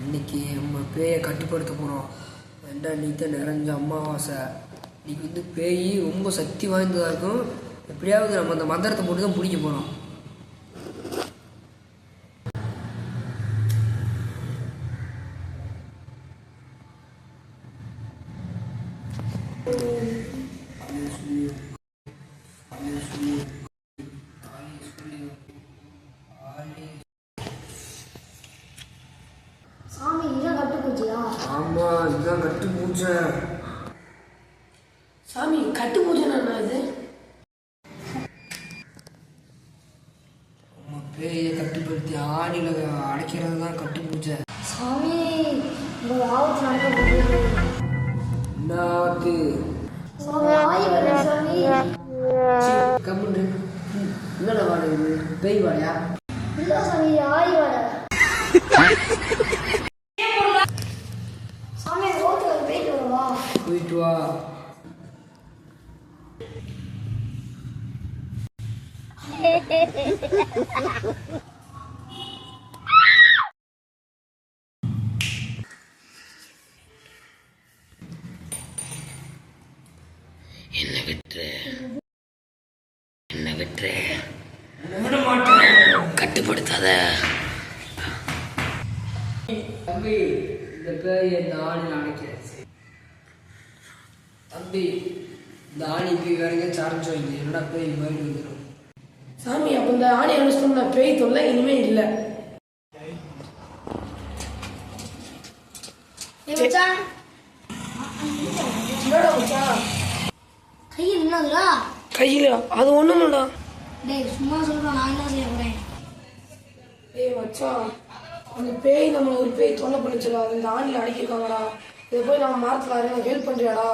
இன்னைக்கு நம்ம பேயை கட்டுப்படுத்த போகிறோம். 2 நீத்த நிறைஞ்ச அமாவாசை. இன்னைக்கு பேய் ரொம்ப சக்தி வாய்ந்ததாக இருக்கும். எப்படியாவது நம்ம அந்த மந்திரத்தை போட்டு தான் பிடிக்க போகிறோம். சாமி இதான் கட்டு பூஜையா? ஆமா, இதுதான் கட்டு பூஜை. சாமி கட்டு பூஜைன்னா இது? நம்ம பேயை கட்டுப்படுத்தி ஆணில அடைக்கிறது தான் கட்டு பூஜை. சாமி உங்க ஆவத்து நடக்க போகுது. என்னாது சாமி ஆயி வரேன் சாமி. கம்முன்னு என்னடா வாடகை இது? பேய் வாடையா? இல்ல சாமி ஆயி வர. சாமி ரோட்ல போயிட்டு வரவா? போயிட்டு வா. என்ன விட்டுரு விட மாட்டேன். கட்டுப்படுத்தாத. தம்பி, இந்த பேய் இந்த ஆணில் அடைக்கிறது. தம்பி, இந்த ஆணிக்கு வேற எங்கேயும் சார்ஜ் வைங்க. என்னடா பேய் மாதிரி வந்துடும். சாமி அப்போ இந்த ஆணி அனுஷ்டம் பேய் தொல்லை இனிமே இல்லை. கையில் என்னதுடா? கையில் அது ஒன்றும் இல்லைடா. டேய் சும்மா சொல்றேன், நான் என்ன செய்ய போறேன்? ஏய் மச்சான், அந்த பேய் நம்மளை ஒரு பேய் தொல்லை பண்ணிச்சுடா. இந்த ஆணியில் அடக்கியிருக்காங்கடா. இதை போய் நம்ம மாற்றலாம், ஹெல்ப் பண்ணுறியாடா?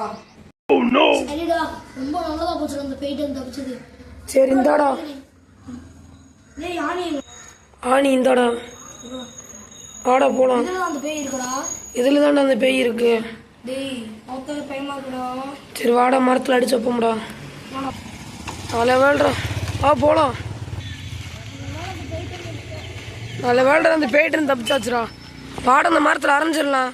சரிடா, ரொம்ப நல்லதா போச்சு அந்த பேய்ட்டு தப்பிச்சது. சரி இந்தாடா டேய் ஆணி ஆணி, இந்தாடா ஆடா போலாம். இதுல அந்த பேய் இருக்குடா. இதில் தான்டா அந்த பேய் இருக்கு. டேய் மொத்த பயமா இருக்குடா. சரி வாடா, மரத்தில் அடிச்சு வைப்போம்டா. நல்ல வேல்டா, போலாம். நல்ல வேல்டா, அந்த பேய்ட்டு தப்பிச்சாச்சுடா. வாடா, அந்த மரத்தில் அரைஞ்சிடலாம்.